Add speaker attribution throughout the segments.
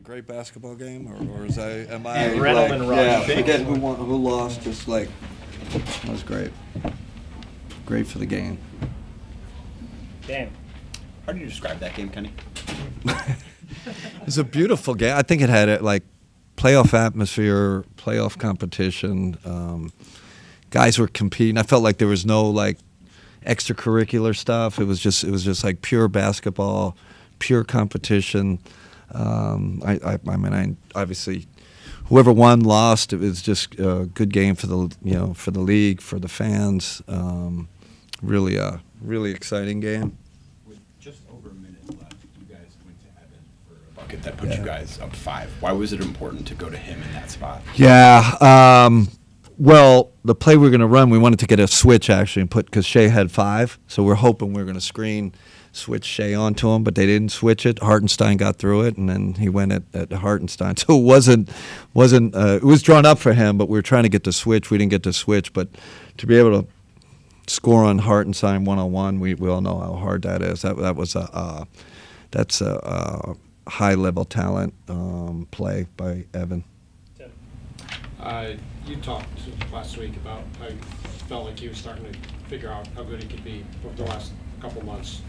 Speaker 1: great basketball game, or is am I?
Speaker 2: Reynolds
Speaker 1: right? Yeah, forget who won, who lost. Just like that was great. Great for the game.
Speaker 2: Dan,
Speaker 3: how do you describe that game, Kenny?
Speaker 1: It's a beautiful game. I think it had playoff atmosphere, playoff competition. Guys were competing. I felt like there was no extracurricular stuff. It was just like pure basketball, pure competition. I mean, obviously, whoever won, lost. It was just a good game for the league, for the fans. Really a really exciting game.
Speaker 3: With just over a minute left, you guys went to Evan for a bucket that put you guys up 5. Why was it important to go to him in that spot?
Speaker 1: Yeah. Well, the play we were going to run, we wanted to get a switch actually and because Shea had 5, so we're hoping we were going to switch Shea onto him, but they didn't switch it. Hartenstein got through it, and then he went at Hartenstein. So it wasn't. It was drawn up for him, but we were trying to get the switch. We didn't get the switch, but to be able to score on Hartenstein 1-on-1, we all know how hard that is. That's a high level talent play by Evan.
Speaker 4: You talked last week about how you felt like he was starting to figure out how good he could be over the last couple months.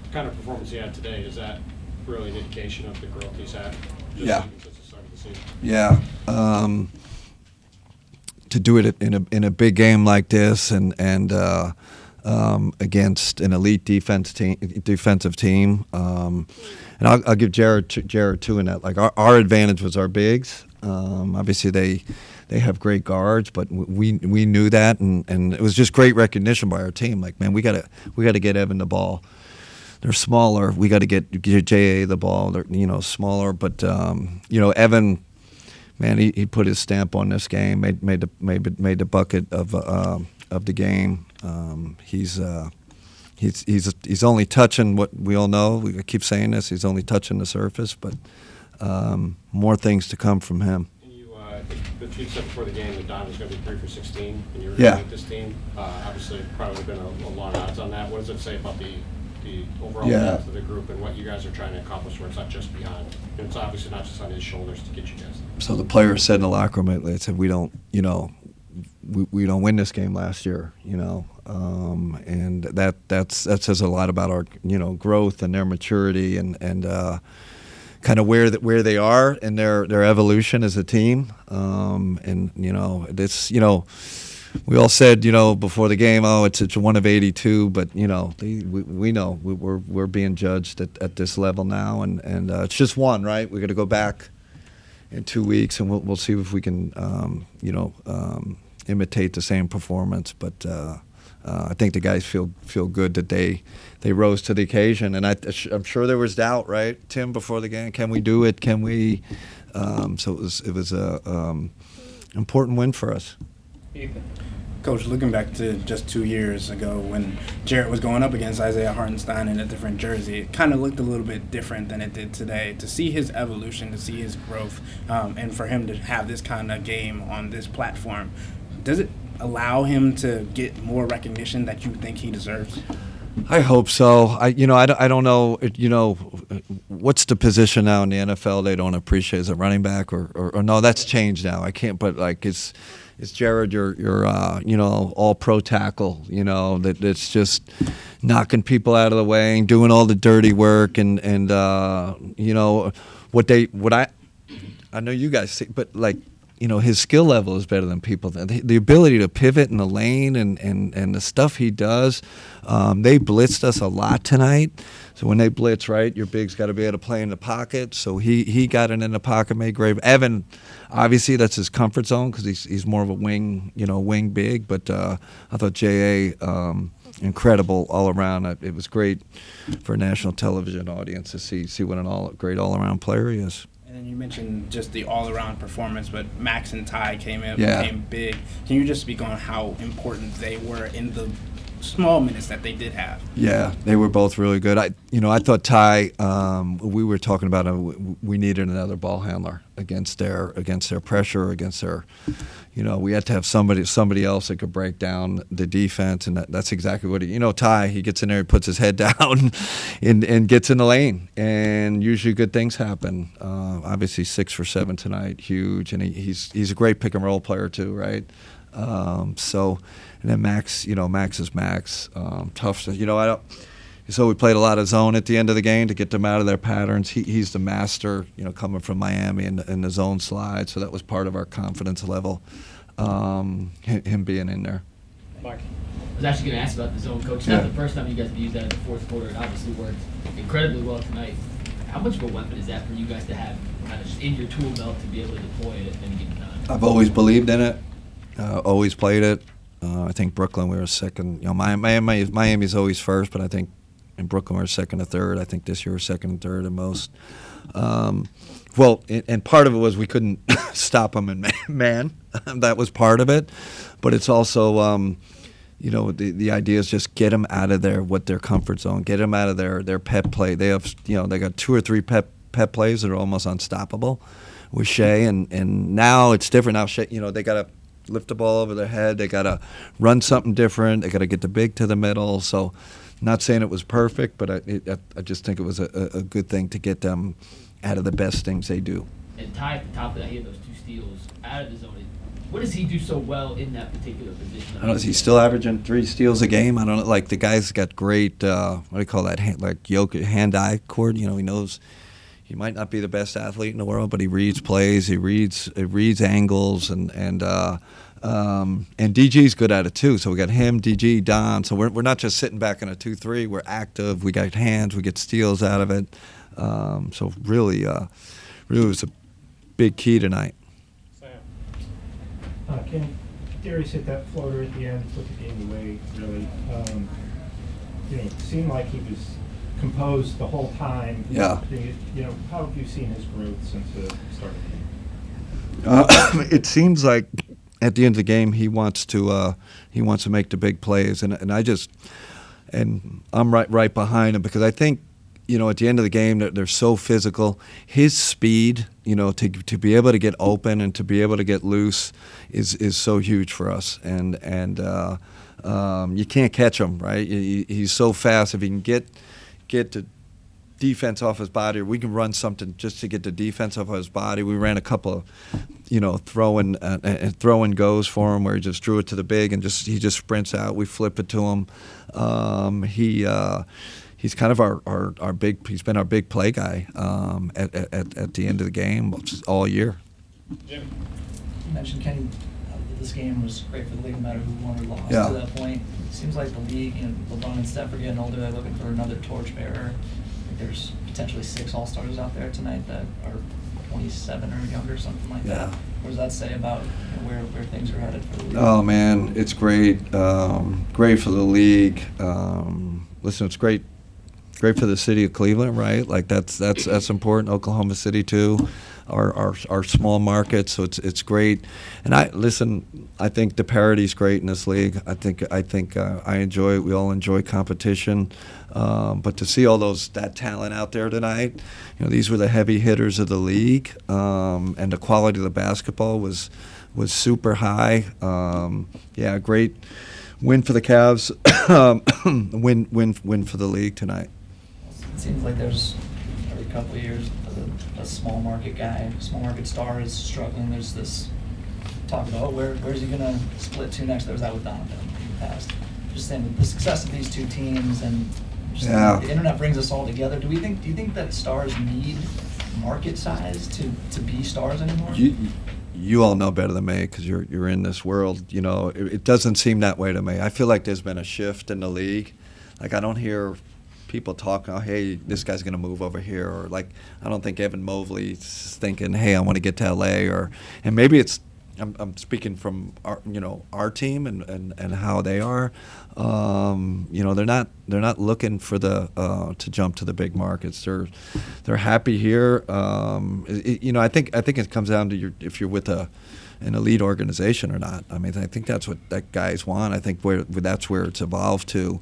Speaker 4: The kind of performance he had today, is that really an indication of the growth he's had?
Speaker 1: Yeah.
Speaker 4: Since the start of the season?
Speaker 1: Yeah. To do it in a big game like this and against an elite defensive team, and I'll give Jarrett too in that. Like our advantage was our bigs. Obviously they have great guards, but we knew that, and it was just great recognition by our team. Like, man, we gotta get Evan the ball. They're smaller. We got to get JA the ball. They're smaller, but Evan, man, he put his stamp on this game. Made the bucket of the game. He's only touching what we all know. We keep saying this. He's only touching the surface, but more things to come from him.
Speaker 4: But you said before the game that Don was going to be 3 for 16, and you were
Speaker 1: yeah.
Speaker 4: with this team. Obviously, probably been a lot of odds on that. What does it say about the overall
Speaker 1: yeah.
Speaker 4: depth of the group and what you guys are trying to accomplish? Where it's not just beyond, and it's obviously not just on his shoulders to get you guys.
Speaker 1: So the players said in the locker room, they said we don't win this game last year, and that says a lot about our growth and their maturity and kind of where they are in their evolution as a team. We all said before the game, it's a 1 of 82, but we know we're being judged at this level now, and it's just one, right? We're going to go back in 2 weeks, and we'll see if we can imitate the same performance, but. I think the guys feel good that they rose to the occasion, and I'm sure there was doubt, right, Tim, before the game. Can we do it? Can we? So it was a important win for us.
Speaker 2: Ethan.
Speaker 5: Coach, looking back to just 2 years ago when Jarrett was going up against Isaiah Hartenstein in a different jersey, it kind of looked a little bit different than it did today. To see his evolution, to see his growth, and for him to have this kind of game on this platform, does it allow him to get more recognition that you think he deserves?
Speaker 1: I hope so. I don't know. What's the position now in the NFL? They don't appreciate as a running back or no, that's changed now. I can't. But it's Jarrett, your all pro tackle. That's just knocking people out of the way and doing all the dirty work and what I know you guys see, but his skill level is better than people. The ability to pivot in the lane and the stuff he does. They blitzed us a lot tonight. So when they blitz, right, your big's got to be able to play in the pocket. So he got it in the pocket, made great. Evan, obviously that's his comfort zone because he's more of a wing big. But I thought J.A. Incredible all around. It was great for a national television audience to see what a great all around player he is.
Speaker 5: And you mentioned just the all-around performance, but Max and Ty came in,
Speaker 1: yeah.
Speaker 5: became big. Can you just speak on how important they were in the small minutes that they did have.
Speaker 1: Yeah, they were both really good. I thought Ty. We were talking about we needed another ball handler against their pressure, against their. We had to have somebody else that could break down the defense, and that's exactly what Ty. He gets in there, he puts his head down, and gets in the lane, and usually good things happen. Obviously 6 for 7 tonight, huge, and he's a great pick and roll player too, right? And then Max, Max is Max. Tough. So we played a lot of zone at the end of the game to get them out of their patterns. He's the master, coming from Miami in the zone slide. So that was part of our confidence level, him being in there.
Speaker 2: Mark.
Speaker 6: I was actually going to ask about the zone, Coach. It's not the first time you guys have used that in the fourth quarter. It obviously worked incredibly well tonight. How much of a weapon is that for you guys to have kind of just in your tool belt to be able to deploy it at any given time?
Speaker 1: I've always believed in it, always played it. I think Brooklyn, we were second. Miami's always first, but I think in Brooklyn we were second or third. I think this year we're second and third at most. And part of it was we couldn't stop them in man. That was part of it. But it's also, the idea is just get them out of their comfort zone, get them out of their pep play. They have, they got 2 or 3 pep plays that are almost unstoppable with Shea, and now it's different. Now Shea, they got to lift the ball over their head. They got to run something different. They got to get the big to the middle. So, not saying it was perfect, but I just think it was a good thing to get them out of the best things they do.
Speaker 6: And Ty at the top of that, he had those 2 steals out of the zone. What does he do so well in that particular position?
Speaker 1: I don't know. Is he still averaging 3 steals a game? I don't know. Like the guy's got great. What do you call that? Hand-eye cord. He knows. He might not be the best athlete in the world, but he reads plays. He reads angles, and DG's good at it too. So we got him, DG, Don. So we're not just sitting back in a 2-3. We're active. We got hands. We get steals out of it. So really was a big key tonight.
Speaker 7: Can Darius hit that floater at the end, put the game away, really? It seemed like he was composed the whole time.
Speaker 1: Yeah.
Speaker 7: How have you seen his growth since the start of the game?
Speaker 1: It seems like at the end of the game he wants to make the big plays, and I'm right behind him because I think at the end of the game they're so physical. His speed, to be able to get open and to be able to get loose is so huge for us, and you can't catch him, right? He's so fast. If he can get the defense off his body, or we can run something just to get the defense off his body. We ran a couple of, throw-in goes for him where he just drew it to the big and he just sprints out. We flip it to him. He's kind of our big. He's been our big play guy at the end of the game all year.
Speaker 2: Jim.
Speaker 8: You mentioned Kenny. This game was great for the league, no matter who won or lost
Speaker 1: Yeah.
Speaker 8: to that point. It seems like the league, LeBron and Steph are getting older. They're looking for another torchbearer. There's potentially 6 All-Stars out there tonight that are 27 or younger, something like that. What does that say about where things are headed for the league?
Speaker 1: Oh man, it's great. Great for the league. Listen, it's great for the city of Cleveland, right? Like that's important. Oklahoma City too, our small market. So it's great. And I think the parity is great in this league. I think I enjoy it. We all enjoy competition. But to see all that talent out there tonight, these were the heavy hitters of the league, and the quality of the basketball was super high. Great win for the Cavs. win for the league tonight.
Speaker 8: It seems like there's every couple of years a small market guy, small market star is struggling. There's this talk about where's he gonna split to next? There was that with Donovan in the past. Just saying with the success of these 2 teams and just the internet brings us all together. Do you think that stars need market size to be stars anymore?
Speaker 1: You all know better than me because you're in this world. It doesn't seem that way to me. I feel like there's been a shift in the league. Like I don't hear people talking, oh, hey, this guy's going to move over here, or like I don't think Evan Mobley's thinking, hey, I want to get to LA, and maybe it's I'm speaking from our team and how they are. They're not looking for to jump to the big markets. They're happy here. I think it comes down to if you're with an elite organization or not. I mean, I think that's what that guys want. I think that's where it's evolved to,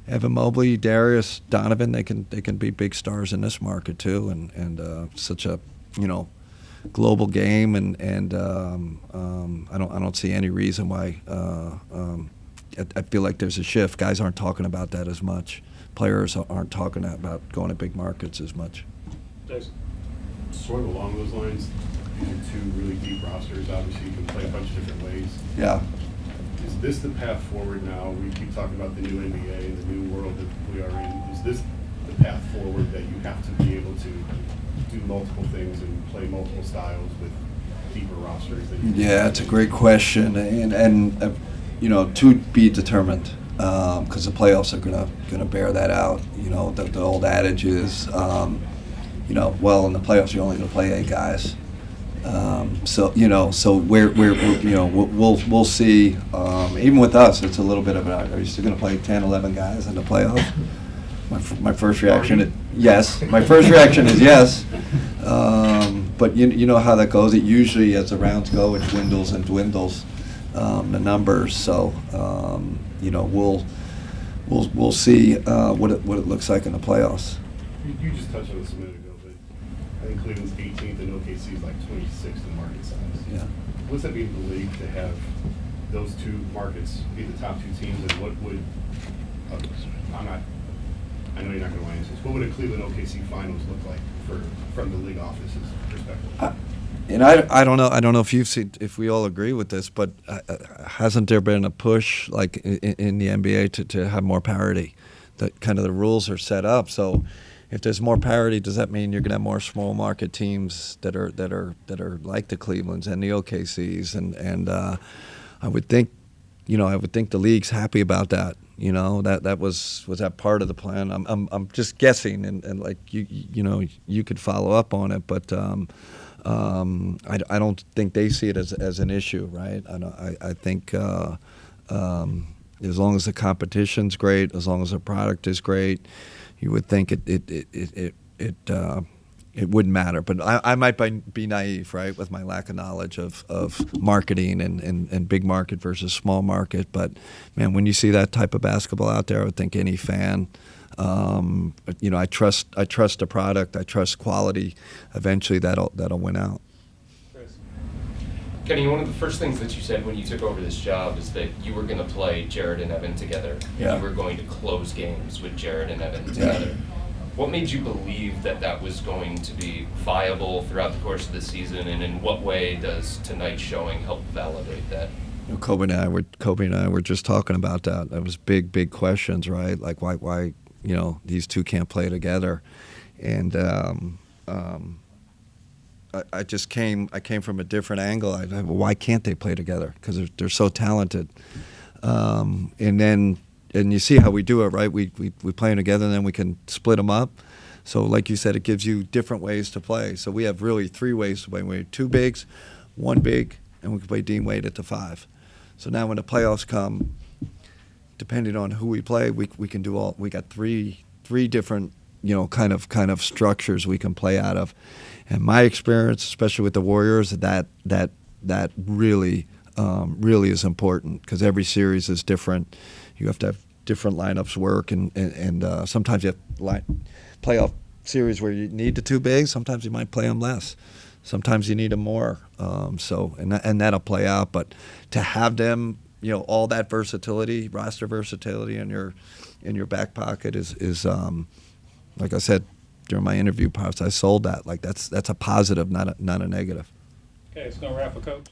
Speaker 1: Evan Mobley, Darius, Donovan, they can be big stars in this market too, and such a global game, and I don't see any reason why. I feel like there's a shift. Guys aren't talking about that as much. Players aren't talking about going to big markets as much.
Speaker 9: Sort of along those lines, these are two really deep rosters. Obviously, you can play a bunch of different ways.
Speaker 1: Yeah.
Speaker 9: Is this the path forward now? We keep talking about the new NBA and the new world that we are in. Is this the path forward that you have to be able to do multiple things and play multiple styles with deeper rosters?
Speaker 1: Yeah, it's a great question, and to be determined, because the playoffs are gonna bear that out. The old adage is, in the playoffs you're only gonna play 8 guys. So we'll see. Even with us, it's a little bit of are you still going to play 10, 11 guys in the playoffs? My first reaction is yes. My first reaction is yes. But you know how that goes. It usually, as the rounds go, it dwindles and dwindles, the numbers. So we'll see what it looks like in the playoffs.
Speaker 9: You just touched on this a minute ago, but I think Cleveland's 18th and OKC is like 26th in market size.
Speaker 1: Yeah.
Speaker 9: What's that mean for the league to have those two markets be the top 2 teams, and what would I know you're not going to answer this. What would a Cleveland OKC finals look like from the league office's perspective?
Speaker 1: I don't know. I don't know if we all agree with this, but hasn't there been a push like in the NBA to have more parity? That kind of the rules are set up. So if there's more parity, does that mean you're going to have more small market teams that are like the Clevelands and the OKCs? And I would think the league's happy about that. That was that part of the plan. I'm just guessing, and like you could follow up on it, but I don't think they see it as an issue, right? I think as long as the competition's great, as long as the product is great, you would think it wouldn't matter. But I might be naive, right, with my lack of knowledge of marketing and big market versus small market. But man, when you see that type of basketball out there, I would think any fan. I trust the product. I trust quality. Eventually, that'll win out.
Speaker 10: Kenny, one of the first things that you said when you took over this job is that you were going to play Jarrett and Evan together.
Speaker 1: Yeah.
Speaker 10: You were going to close games with Jarrett and Evan together.
Speaker 1: Yeah.
Speaker 10: What made you believe that was going to be viable throughout the course of the season, and in what way does tonight's showing help validate that?
Speaker 1: Kobe and I were just talking about that. That was big questions, right? Like why these two can't play together, and I came from a different angle. Why can't they play together? Because they're so talented. And you see how we do it, right? We play them together, and then we can split them up. So like you said, it gives you different ways to play. So we have really 3 ways to play. We have 2 bigs, 1 big, and we can play Dean Wade at the 5. So now when the playoffs come, depending on who we play, we can do all. We got three different kind of structures we can play out of. And my experience, especially with the Warriors, that really is important because every series is different. You have to have different lineups work, and sometimes you have playoff series where you need the 2 bigs. Sometimes you might play them less. Sometimes you need them more. And that'll play out. But to have them, all that versatility, roster versatility in your back pocket is like I said during my interview, perhaps I sold that. Like that's a positive, not a negative.
Speaker 2: Okay, it's going to wrap a coach.